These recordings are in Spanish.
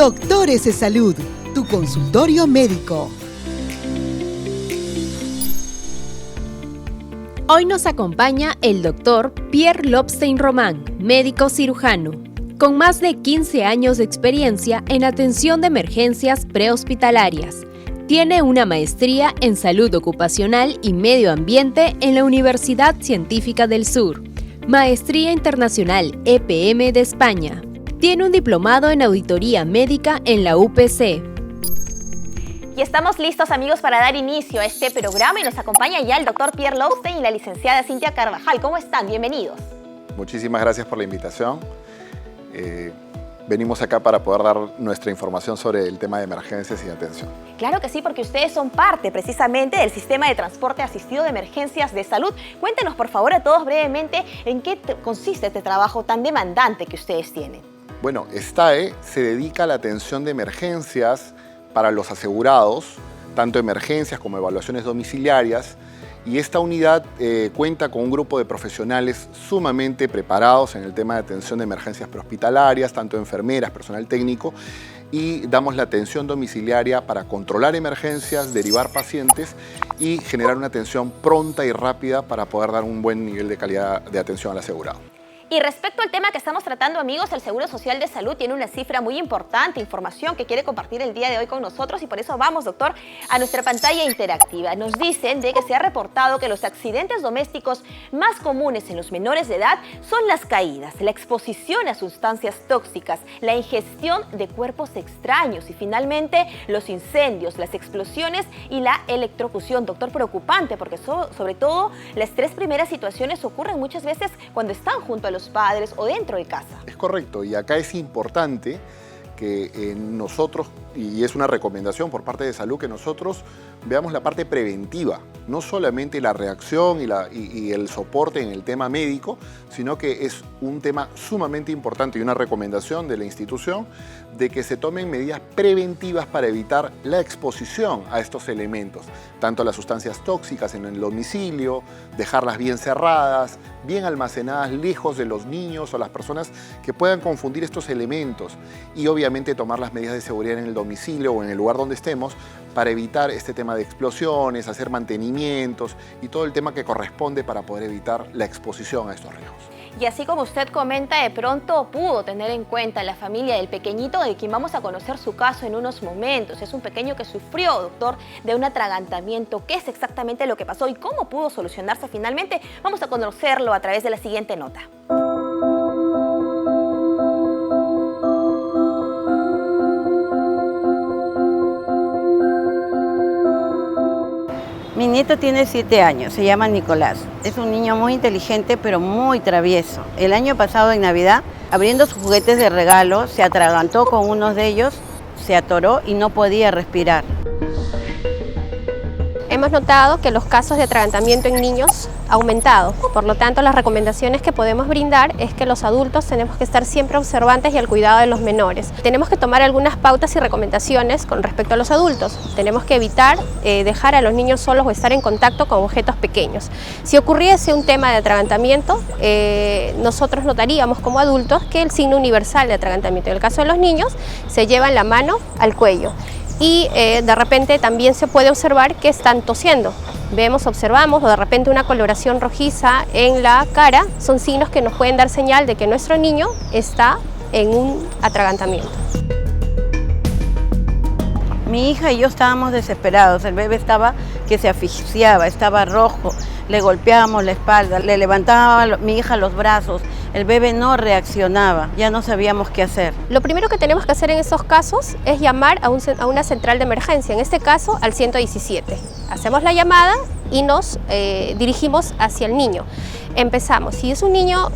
Doctores de Salud, tu consultorio médico. Hoy nos acompaña el doctor Pierre Lobstein Román, médico cirujano, con más de 15 años de experiencia en atención de emergencias prehospitalarias. Tiene una maestría en salud ocupacional y medio ambiente en la Universidad Científica del Sur, maestría internacional EPM de España. Tiene un diplomado en auditoría médica en la UPC. Y estamos listos, amigos, para dar inicio a este programa y nos acompaña ya el doctor Pierre Lobstein y la licenciada Cintia Carvajal. ¿Cómo están? Bienvenidos. Muchísimas gracias por la invitación. Venimos acá para poder dar nuestra información sobre el tema de emergencias y atención. Claro que sí, porque ustedes son parte precisamente del sistema de transporte asistido de emergencias de salud. Cuéntenos, por favor, a todos brevemente en qué consiste este trabajo tan demandante que ustedes tienen. Bueno, STAE se dedica a la atención de emergencias para los asegurados, tanto emergencias como evaluaciones domiciliarias, y esta unidad cuenta con un grupo de profesionales sumamente preparados en el tema de atención de emergencias prehospitalarias, tanto enfermeras, personal técnico, y damos la atención domiciliaria para controlar emergencias, derivar pacientes y generar una atención pronta y rápida para poder dar un buen nivel de calidad de atención al asegurado. Y respecto al tema que estamos tratando, amigos, el Seguro Social de Salud tiene una cifra muy importante, información que quiere compartir el día de hoy con nosotros y por eso vamos, doctor, a nuestra pantalla interactiva. Nos dicen de que se ha reportado que los accidentes domésticos más comunes en los menores de edad son las caídas, la exposición a sustancias tóxicas, la ingestión de cuerpos extraños y finalmente los incendios, las explosiones y la electrocución. Doctor, preocupante porque sobre todo las tres primeras situaciones ocurren muchas veces cuando están junto a los padres o dentro de casa. Es correcto, y acá es importante que nosotros, y es una recomendación por parte de salud, que nosotros veamos la parte preventiva, no solamente la reacción y el soporte en el tema médico, sino que es un tema sumamente importante y una recomendación de la institución de que se tomen medidas preventivas para evitar la exposición a estos elementos, tanto a las sustancias tóxicas en el domicilio, dejarlas bien cerradas, bien almacenadas lejos de los niños o las personas que puedan confundir estos elementos y obviamente tomar las medidas de seguridad en el domicilio o en el lugar donde estemos para evitar este tema de explosiones, hacer mantenimientos y todo el tema que corresponde para poder evitar la exposición a estos riesgos. Y así como usted comenta, de pronto pudo tener en cuenta la familia del pequeñito de quien vamos a conocer su caso en unos momentos. Es un pequeño que sufrió, doctor, de un atragantamiento. ¿Qué es exactamente lo que pasó y cómo pudo solucionarse finalmente? Vamos a conocerlo a través de la siguiente nota. Mi nieto tiene 7 años, se llama Nicolás. Es un niño muy inteligente, pero muy travieso. El año pasado, en Navidad, abriendo sus juguetes de regalo, se atragantó con uno de ellos, se atoró y no podía respirar. Hemos notado que los casos de atragantamiento en niños han aumentado. Por lo tanto, las recomendaciones que podemos brindar es que los adultos tenemos que estar siempre observantes y al cuidado de los menores. Tenemos que tomar algunas pautas y recomendaciones con respecto a los adultos. Tenemos que evitar dejar a los niños solos o estar en contacto con objetos pequeños. Si ocurriese un tema de atragantamiento, nosotros notaríamos como adultos que el signo universal de atragantamiento, en el caso de los niños, se lleva en la mano al cuello. Y de repente también se puede observar que están tosiendo. Observamos o de repente una coloración rojiza en la cara, son signos que nos pueden dar señal de que nuestro niño está en un atragantamiento. Mi hija y yo estábamos desesperados, el bebé estaba que se asfixiaba, estaba rojo, le golpeábamos la espalda, le levantaba mi hija los brazos, el bebé no reaccionaba, ya no sabíamos qué hacer. Lo primero que tenemos que hacer en esos casos es llamar a una central de emergencia, en este caso al 117. Hacemos la llamada y nos dirigimos hacia el niño. Empezamos, si es un niño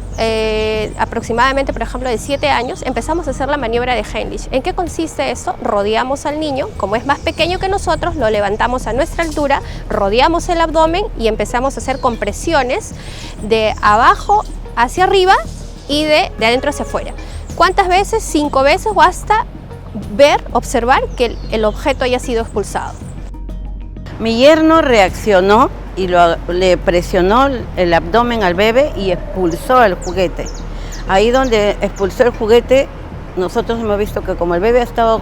aproximadamente, por ejemplo, de 7 años, empezamos a hacer la maniobra de Heimlich. ¿En qué consiste eso? Rodeamos al niño, como es más pequeño que nosotros, lo levantamos a nuestra altura, rodeamos el abdomen y empezamos a hacer compresiones de abajo hacia arriba y de adentro hacia afuera. ¿Cuántas veces? 5 veces o hasta observar que el objeto haya sido expulsado. Mi yerno reaccionó y le presionó el abdomen al bebé y expulsó el juguete. Ahí donde expulsó el juguete, nosotros hemos visto que como el bebé ha estado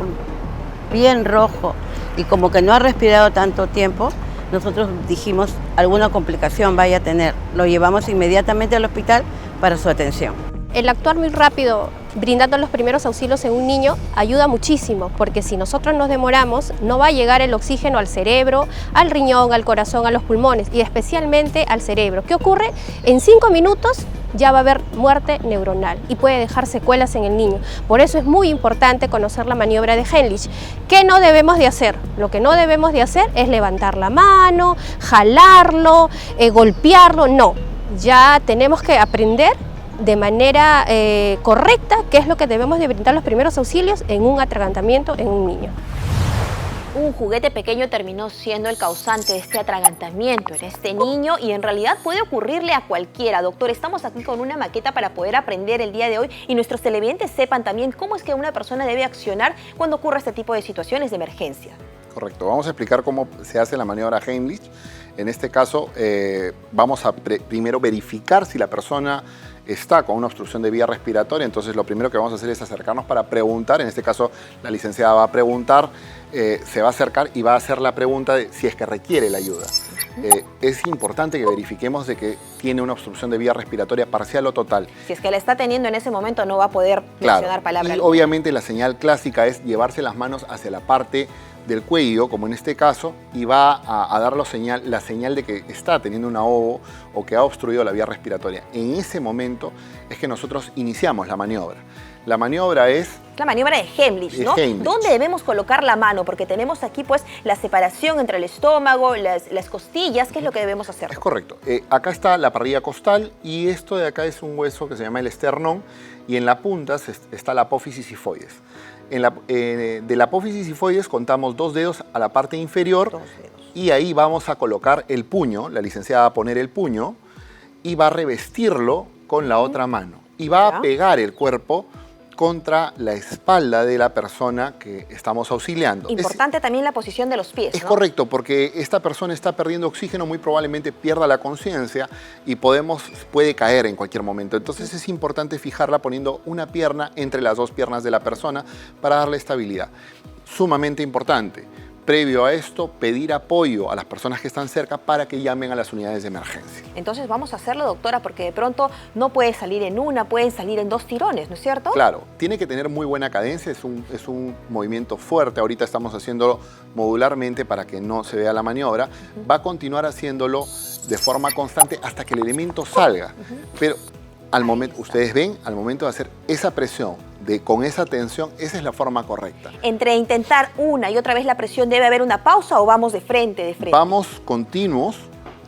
bien rojo y como que no ha respirado tanto tiempo, nosotros dijimos alguna complicación vaya a tener. Lo llevamos inmediatamente al hospital para su atención. El actuar muy rápido, brindando los primeros auxilios en un niño, ayuda muchísimo, porque si nosotros nos demoramos, no va a llegar el oxígeno al cerebro, al riñón, al corazón, a los pulmones y especialmente al cerebro. ¿Qué ocurre? En 5 minutos ya va a haber muerte neuronal y puede dejar secuelas en el niño. Por eso es muy importante conocer la maniobra de Heimlich. ¿Qué no debemos de hacer? Lo que no debemos de hacer es levantar la mano, jalarlo, golpearlo, no. Ya tenemos que aprender de manera correcta qué es lo que debemos de brindar los primeros auxilios en un atragantamiento en un niño. Un juguete pequeño terminó siendo el causante de este atragantamiento en este niño y en realidad puede ocurrirle a cualquiera. Doctor, estamos aquí con una maqueta para poder aprender el día de hoy y nuestros televidentes sepan también cómo es que una persona debe accionar cuando ocurre este tipo de situaciones de emergencia. Correcto, vamos a explicar cómo se hace la maniobra Heimlich. En este caso, vamos a primero verificar si la persona está con una obstrucción de vía respiratoria. Entonces, lo primero que vamos a hacer es acercarnos para preguntar. En este caso, la licenciada va a preguntar, se va a acercar y va a hacer la pregunta de si es que requiere la ayuda. Es importante que verifiquemos de que tiene una obstrucción de vía respiratoria parcial o total. Si es que la está teniendo en ese momento, no va a poder mencionar palabra y alguna. obviamente la señal clásica es llevarse las manos hacia la parte del cuello, como en este caso, y va a dar la señal de que está teniendo un ahogo o que ha obstruido la vía respiratoria. En ese momento es que nosotros iniciamos la maniobra. La maniobra es... La maniobra de Heimlich, ¿no? Heimlich. ¿Dónde debemos colocar la mano? Porque tenemos aquí pues la separación entre el estómago, las costillas. ¿Qué es lo que debemos hacer? Es correcto. Acá está la parrilla costal y esto de acá es un hueso que se llama el esternón y en la punta está la apófisis sifoides. De la apófisis sifoides contamos 2 dedos a la parte inferior. 2 dedos. Y ahí vamos a colocar el puño, la licenciada va a poner el puño y va a revestirlo con la otra mano. Y va a pegar el cuerpo contra la espalda de la persona que estamos auxiliando. Importante también la posición de los pies, Es ¿no? correcto, porque esta persona está perdiendo oxígeno, muy probablemente pierda la conciencia y puede caer en cualquier momento. Entonces es importante fijarla poniendo una pierna entre las 2 piernas de la persona para darle estabilidad. Sumamente importante. Previo a esto, pedir apoyo a las personas que están cerca para que llamen a las unidades de emergencia. Entonces vamos a hacerlo, doctora, porque de pronto no puede salir en una, pueden salir en 2 tirones, ¿no es cierto? Claro, tiene que tener muy buena cadencia, es un movimiento fuerte. Ahorita estamos haciéndolo modularmente para que no se vea la maniobra. Va a continuar haciéndolo de forma constante hasta que el elemento salga. Pero ustedes ven, al momento de hacer esa presión, con esa tensión, esa es la forma correcta. Entre intentar una y otra vez la presión, ¿debe haber una pausa o vamos de frente? Vamos continuos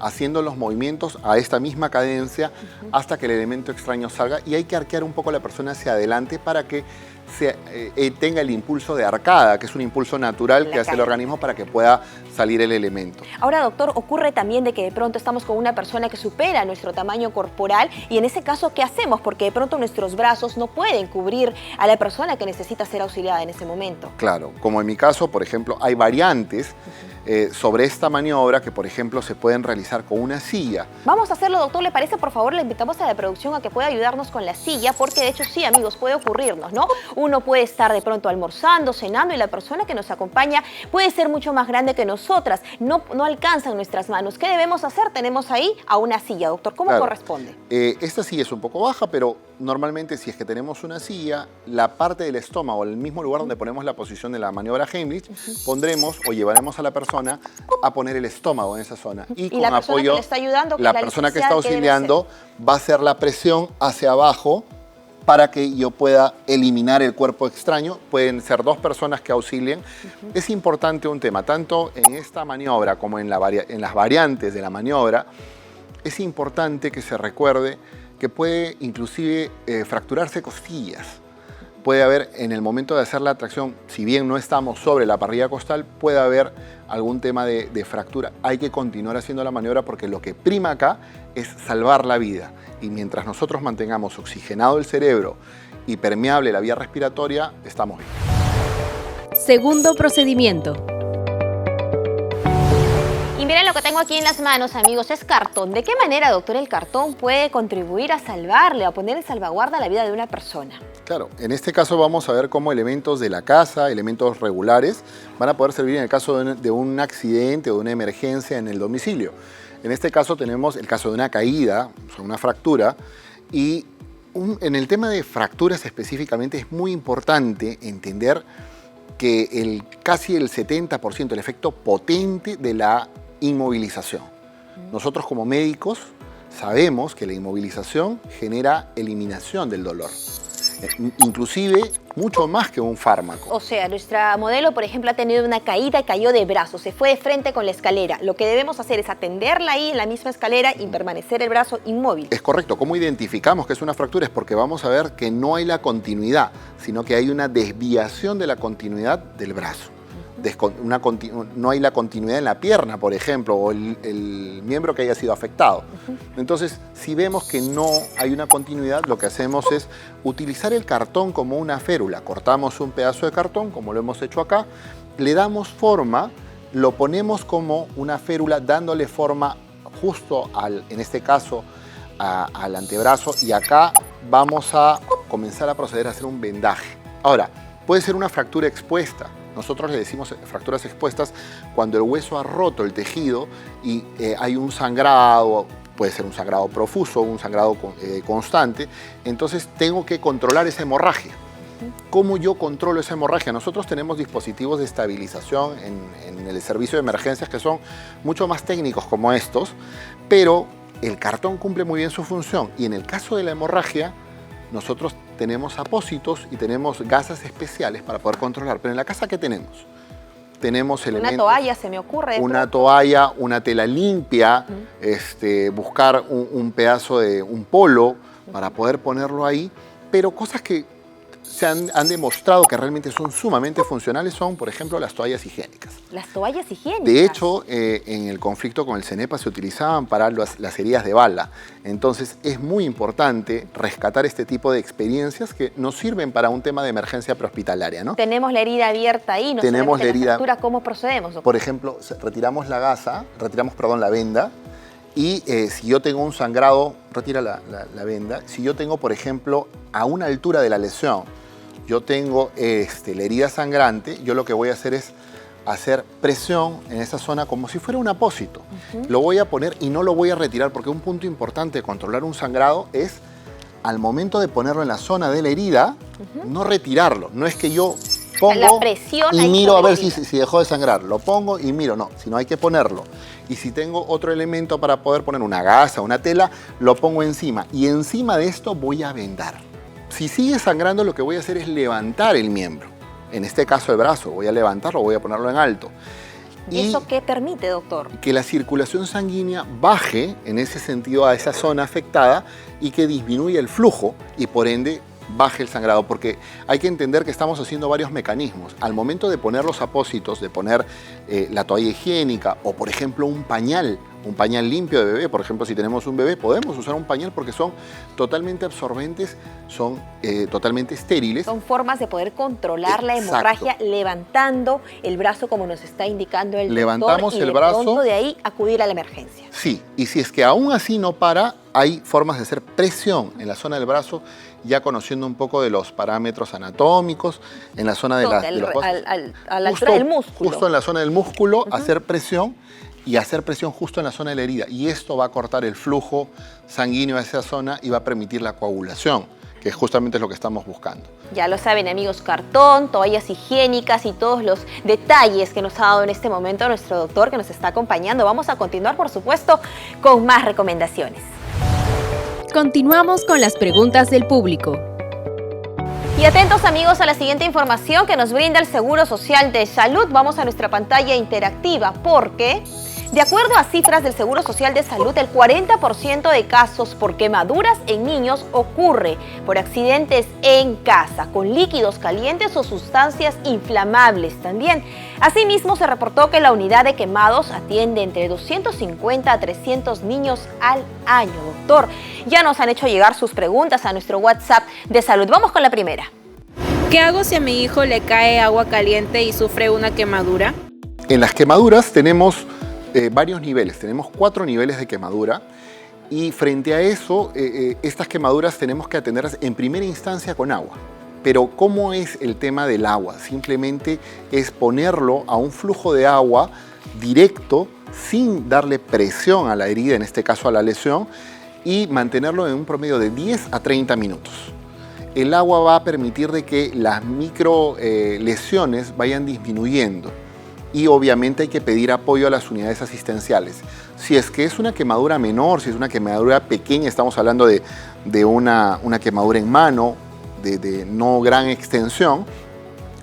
haciendo los movimientos a esta misma cadencia hasta que el elemento extraño salga y hay que arquear un poco a la persona hacia adelante para que tenga el impulso de arcada, que es un impulso natural que hace el organismo para que pueda salir el elemento. Ahora, doctor, ocurre también de que de pronto estamos con una persona que supera nuestro tamaño corporal y en ese caso, ¿qué hacemos? Porque de pronto nuestros brazos no pueden cubrir a la persona que necesita ser auxiliada en ese momento. Claro, como en mi caso, por ejemplo, hay variantes sobre esta maniobra que, por ejemplo, se pueden realizar con una silla. Vamos a hacerlo, doctor, ¿le parece? Por favor, le invitamos a la producción a que pueda ayudarnos con la silla, porque de hecho sí, amigos, puede ocurrirnos, ¿no? Uno puede estar de pronto almorzando, cenando y la persona que nos acompaña puede ser mucho más grande que nosotras. No alcanzan nuestras manos. ¿Qué debemos hacer? Tenemos ahí a una silla, doctor. ¿Cómo corresponde? Esta silla es un poco baja, pero normalmente si es que tenemos una silla, la parte del estómago, el mismo lugar donde ponemos la posición de la maniobra Heimlich, pondremos o llevaremos a la persona a poner el estómago en esa zona. Y con la persona apoyo, que le está ayudando, la persona que está auxiliando va a hacer la presión hacia abajo para que yo pueda eliminar el cuerpo extraño. Pueden ser 2 personas que auxilien. Es importante un tema, tanto en esta maniobra como en las variantes de la maniobra, es importante que se recuerde que puede inclusive fracturarse costillas. Puede haber, en el momento de hacer la tracción, si bien no estamos sobre la parrilla costal, puede haber algún tema de fractura. Hay que continuar haciendo la maniobra porque lo que prima acá es salvar la vida. Y mientras nosotros mantengamos oxigenado el cerebro y permeable la vía respiratoria, estamos bien. Segundo procedimiento. miren lo que tengo aquí en las manos, amigos, es cartón. ¿De qué manera, doctor, el cartón puede contribuir a salvarle, a poner en salvaguarda la vida de una persona? Claro, en este caso vamos a ver cómo elementos de la casa, elementos regulares, van a poder servir en el caso de un accidente o de una emergencia en el domicilio. En este caso tenemos el caso de una caída, o sea, una fractura, y en el tema de fracturas específicamente es muy importante entender que casi el 70%, el efecto potente de la inmovilización. Nosotros como médicos sabemos que la inmovilización genera eliminación del dolor, inclusive mucho más que un fármaco. O sea, nuestra modelo, por ejemplo, ha tenido una caída y cayó de brazos, se fue de frente con la escalera. Lo que debemos hacer es atenderla ahí en la misma escalera y permanecer el brazo inmóvil. Es correcto. ¿Cómo identificamos que es una fractura? Es porque vamos a ver que no hay la continuidad, sino que hay una desviación de la continuidad del brazo. No hay la continuidad en la pierna, por ejemplo, o el miembro que haya sido afectado. Entonces, si vemos que no hay una continuidad, lo que hacemos es utilizar el cartón como una férula. Cortamos un pedazo de cartón, como lo hemos hecho acá, le damos forma, lo ponemos como una férula, dándole forma justo en este caso, al antebrazo, y acá vamos a comenzar a proceder a hacer un vendaje. Ahora, puede ser una fractura expuesta. Nosotros le decimos fracturas expuestas cuando el hueso ha roto el tejido y hay un sangrado, puede ser un sangrado profuso, un sangrado constante. Entonces tengo que controlar esa hemorragia. ¿Cómo yo controlo esa hemorragia? Nosotros tenemos dispositivos de estabilización en el servicio de emergencias que son mucho más técnicos como estos, pero el cartón cumple muy bien su función. Y en el caso de la hemorragia, nosotros tenemos apósitos y tenemos gasas especiales para poder controlar. Pero en la casa, ¿qué tenemos? Tenemos elementos... Una toalla, se me ocurre. Una toalla, una tela limpia, buscar un pedazo de un polo para poder ponerlo ahí. Pero cosas que se han demostrado que realmente son sumamente funcionales son, por ejemplo, las toallas higiénicas. Las toallas higiénicas. De hecho, en el conflicto con el CENEPA se utilizaban para las heridas de bala. Entonces, es muy importante rescatar este tipo de experiencias que nos sirven para un tema de emergencia prehospitalaria, ¿no? Tenemos la herida abierta ahí, no tenemos sabemos la fractura, ¿cómo procedemos, doctor? Por ejemplo, retiramos la venda, y si yo tengo un sangrado, retira la venda. Si yo tengo, por ejemplo, a una altura de la lesión, yo tengo la herida sangrante, yo lo que voy a hacer es hacer presión en esa zona como si fuera un apósito. Lo voy a poner y no lo voy a retirar, porque un punto importante de controlar un sangrado es, al momento de ponerlo en la zona de la herida, no retirarlo. No es que yo pongo la presión y miro a ver si dejó de sangrar. Lo pongo y miro, no, sino hay que ponerlo. Y si tengo otro elemento para poder poner una gasa, una tela, lo pongo encima. Y encima de esto voy a vendar. Si sigue sangrando, lo que voy a hacer es levantar el miembro. En este caso el brazo, voy a levantarlo, voy a ponerlo en alto. ¿Y eso qué permite, doctor? Que la circulación sanguínea baje en ese sentido a esa zona afectada y que disminuya el flujo y por ende baje el sangrado, porque hay que entender que estamos haciendo varios mecanismos. Al momento de poner los apósitos, de poner la toalla higiénica o, por ejemplo, un pañal limpio de bebé, por ejemplo, si tenemos un bebé, podemos usar un pañal porque son totalmente absorbentes, son totalmente estériles. Son formas de poder controlar la hemorragia levantando el brazo como nos está indicando el Levantamos doctor, el brazo. Y de pronto de ahí acudir a la emergencia. Sí, y si es que aún así no para, hay formas de hacer presión en la zona del brazo, ya conociendo un poco de los parámetros anatómicos, en la zona de la altura del músculo. Justo en la zona del músculo, hacer presión y hacer presión justo en la zona de la herida. Y esto va a cortar el flujo sanguíneo a esa zona y va a permitir la coagulación, que justamente es lo que estamos buscando. Ya lo saben, amigos, cartón, toallas higiénicas y todos los detalles que nos ha dado en este momento nuestro doctor que nos está acompañando. Vamos a continuar, por supuesto, con más recomendaciones. Continuamos con las preguntas del público. Y atentos, amigos, a la siguiente información que nos brinda el Seguro Social de Salud. Vamos a nuestra pantalla interactiva porque, de acuerdo a cifras del Seguro Social de Salud, el 40% de casos por quemaduras en niños ocurre por accidentes en casa, con líquidos calientes o sustancias inflamables también. Asimismo, se reportó que la unidad de quemados atiende entre 250 a 300 niños al año. Doctor, ya nos han hecho llegar sus preguntas a nuestro WhatsApp de salud. Vamos con la primera. ¿Qué hago si a mi hijo le cae agua caliente y sufre una quemadura? En las quemaduras tenemos Varios niveles, tenemos 4 niveles de quemadura y frente a eso, estas quemaduras tenemos que atenderlas en primera instancia con agua. Pero ¿cómo es el tema del agua? Simplemente es ponerlo a un flujo de agua directo, sin darle presión a la herida, en este caso a la lesión, y mantenerlo en un promedio de 10 a 30 minutos. El agua va a permitir de que las micro lesiones vayan disminuyendo y obviamente hay que pedir apoyo a las unidades asistenciales. Si es que es una quemadura menor, si es una quemadura pequeña, estamos hablando de una quemadura en mano, de no gran extensión,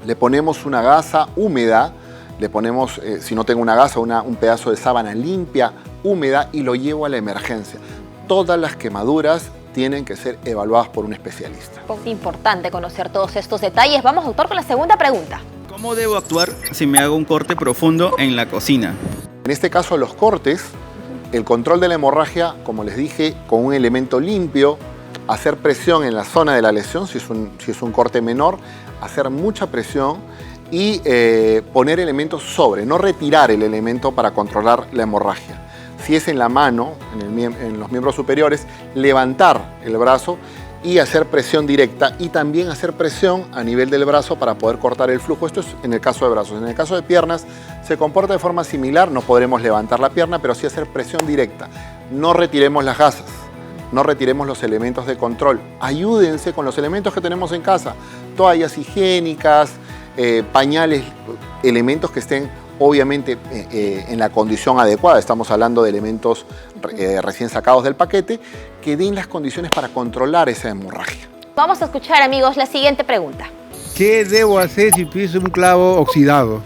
le ponemos una gasa húmeda, le ponemos, si no tengo una gasa, un pedazo de sábana limpia, húmeda y lo llevo a la emergencia. Todas las quemaduras tienen que ser evaluadas por un especialista. Importante conocer todos estos detalles. Vamos, doctor, con la segunda pregunta. ¿Cómo debo actuar si me hago un corte profundo en la cocina? En este caso, los cortes, el control de la hemorragia, como les dije, con un elemento limpio, hacer presión en la zona de la lesión, si es un corte menor, hacer mucha presión y poner elementos sobre, no retirar el elemento para controlar la hemorragia. Si es en la mano, en los miembros superiores, levantar el brazo y hacer presión directa y también hacer presión a nivel del brazo para poder cortar el flujo. Esto es en el caso de brazos. En el caso de piernas se comporta de forma similar, no podremos levantar la pierna, pero sí hacer presión directa. No retiremos las gasas, no retiremos los elementos de control. Ayúdense con los elementos que tenemos en casa, toallas higiénicas, pañales, elementos que estén obviamente en la condición adecuada. Estamos hablando de elementos recién sacados del paquete que den las condiciones para controlar esa hemorragia. Vamos a escuchar, amigos, la siguiente pregunta. ¿Qué debo hacer si piso un clavo oxidado?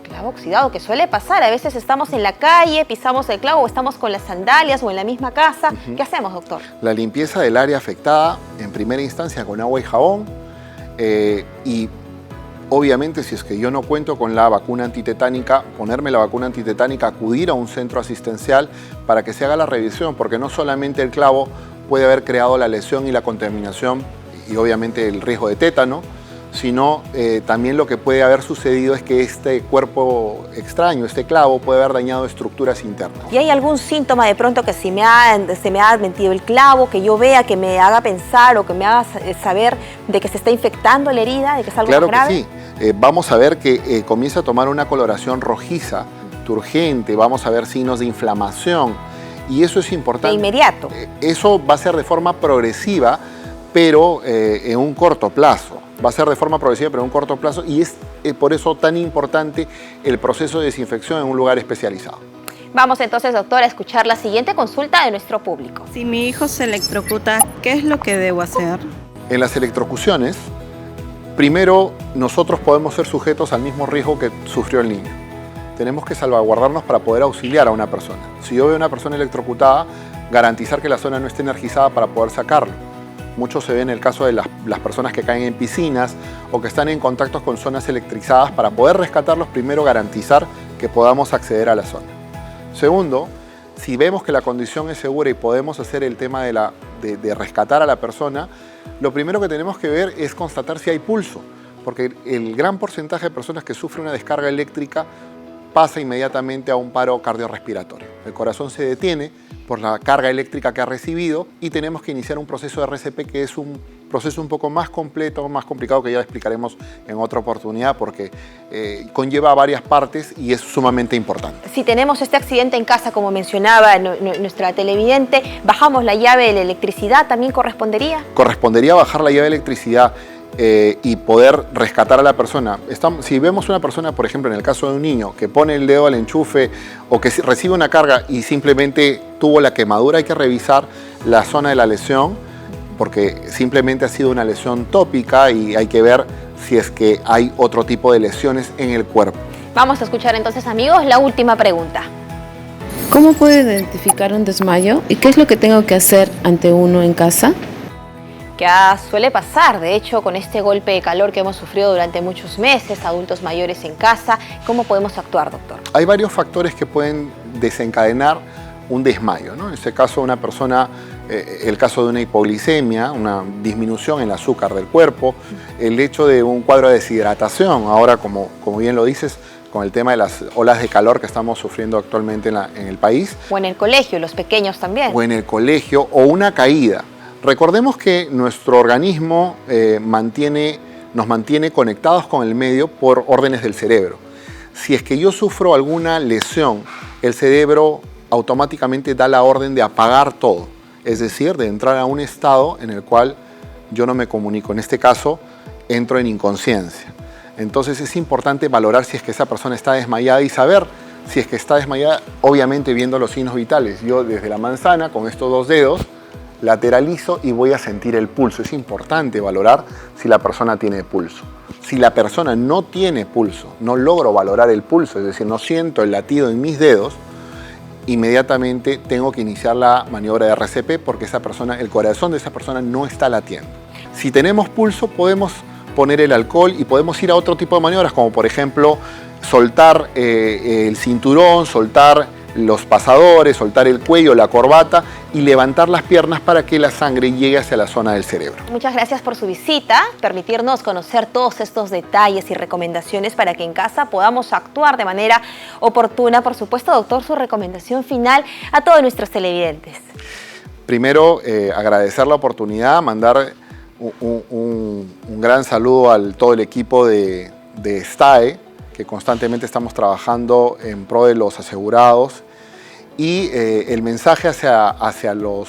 Clavo oxidado, que suele pasar. A veces estamos en la calle, pisamos el clavo o estamos con las sandalias o en la misma casa. ¿Qué hacemos, doctor? La limpieza del área afectada en primera instancia con agua y jabón y obviamente, si es que yo no cuento con la vacuna antitetánica, ponerme la vacuna antitetánica, acudir a un centro asistencial para que se haga la revisión, porque no solamente el clavo puede haber creado la lesión y la contaminación y obviamente el riesgo de tétano, sino también lo que puede haber sucedido es que este cuerpo extraño, este clavo, puede haber dañado estructuras internas. ¿Y hay algún síntoma de pronto que se me ha metido el clavo, que yo vea, que me haga pensar o que me haga saber de que se está infectando la herida, de que es algo grave? Claro que sí. Vamos a ver que comienza a tomar una coloración rojiza, turgente, vamos a ver signos de inflamación y eso es importante. De inmediato. Eso va a ser de forma progresiva, pero en un corto plazo. Va a ser de forma progresiva, pero en un corto plazo y es por eso tan importante el proceso de desinfección en un lugar especializado. Vamos entonces, doctora, a escuchar la siguiente consulta de nuestro público. Si mi hijo se electrocuta, ¿qué es lo que debo hacer? En las electrocuciones, primero nosotros podemos ser sujetos al mismo riesgo que sufrió el niño. Tenemos que salvaguardarnos para poder auxiliar a una persona. Si yo veo a una persona electrocutada, garantizar que la zona no esté energizada para poder sacarlo. Mucho se ve en el caso de las personas que caen en piscinas o que están en contactos con zonas electrizadas. Para poder rescatarlos, primero garantizar que podamos acceder a la zona. Segundo, si vemos que la condición es segura y podemos hacer el tema de rescatar a la persona, lo primero que tenemos que ver es constatar si hay pulso, porque el gran porcentaje de personas que sufren una descarga eléctrica pasa inmediatamente a un paro cardiorrespiratorio. El corazón se detiene por la carga eléctrica que ha recibido y tenemos que iniciar un proceso de RCP que es un proceso un poco más completo, más complicado, que ya explicaremos en otra oportunidad porque conlleva varias partes y es sumamente importante. Si tenemos este accidente en casa, como mencionaba nuestra televidente, bajamos la llave de la electricidad, ¿también correspondería? Correspondería bajar la llave de electricidad y poder rescatar a la persona. Si vemos una persona, por ejemplo, en el caso de un niño, que pone el dedo al enchufe o que recibe una carga y simplemente tuvo la quemadura, hay que revisar la zona de la lesión porque simplemente ha sido una lesión tópica y hay que ver si es que hay otro tipo de lesiones en el cuerpo. Vamos a escuchar entonces, amigos, la última pregunta. ¿Cómo puedo identificar un desmayo y qué es lo que tengo que hacer ante uno en casa? Que suele pasar, de hecho, con este golpe de calor que hemos sufrido durante muchos meses, adultos mayores en casa. ¿Cómo podemos actuar, doctor? Hay varios factores que pueden desencadenar un desmayo, ¿no? En este caso, una persona, el caso de una hipoglicemia, una disminución en el azúcar del cuerpo, el hecho de un cuadro de deshidratación. Ahora, como bien lo dices, con el tema de las olas de calor que estamos sufriendo actualmente en el país. O en el colegio, los pequeños también. O en el colegio, o una caída. Recordemos que nuestro organismo nos mantiene conectados con el medio por órdenes del cerebro. Si es que yo sufro alguna lesión, el cerebro automáticamente da la orden de apagar todo, es decir, de entrar a un estado en el cual yo no me comunico. En este caso, entro en inconsciencia. Entonces es importante valorar si es que esa persona está desmayada y saber si es que está desmayada, obviamente viendo los signos vitales. Yo desde la manzana, con estos 2 dedos, lateralizo y voy a sentir el pulso. Es importante valorar si la persona tiene pulso. Si la persona no tiene pulso, no logro valorar el pulso, es decir, no siento el latido en mis dedos, inmediatamente tengo que iniciar la maniobra de RCP porque el corazón de esa persona no está latiendo. Si tenemos pulso, podemos poner el alcohol y podemos ir a otro tipo de maniobras, como por ejemplo soltar el cinturón, soltar los pasadores, soltar el cuello, la corbata y levantar las piernas para que la sangre llegue hacia la zona del cerebro. Muchas gracias por su visita, permitirnos conocer todos estos detalles y recomendaciones para que en casa podamos actuar de manera oportuna. Por supuesto, doctor, su recomendación final a todos nuestros televidentes. Primero, agradecer la oportunidad, mandar un gran saludo a todo el equipo de STAE, que constantemente estamos trabajando en pro de los asegurados, y el mensaje hacia los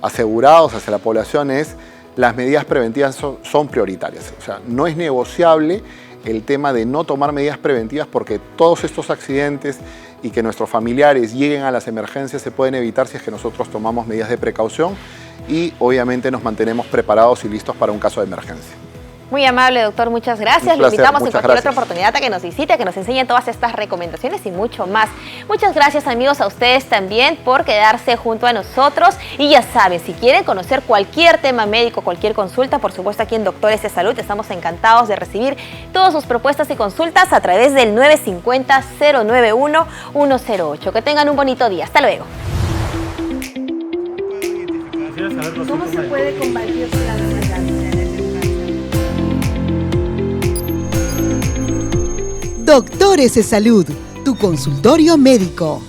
asegurados, hacia la población es: las medidas preventivas son prioritarias. O sea, no es negociable el tema de no tomar medidas preventivas, porque todos estos accidentes y que nuestros familiares lleguen a las emergencias se pueden evitar si es que nosotros tomamos medidas de precaución y obviamente nos mantenemos preparados y listos para un caso de emergencia. Muy amable, doctor, muchas gracias. Un placer, Lo invitamos en muchas cualquier gracias. otra oportunidad a que nos visite, a que nos enseñe todas estas recomendaciones y mucho más. Muchas gracias, amigos, a ustedes también por quedarse junto a nosotros. Y ya saben, si quieren conocer cualquier tema médico, cualquier consulta, por supuesto aquí en Doctores de Salud estamos encantados de recibir todas sus propuestas y consultas a través del 950-091-108. Que tengan un bonito día. Hasta luego. ¿Cómo se puede combatir la ansiedad? Doctores de Salud, tu consultorio médico.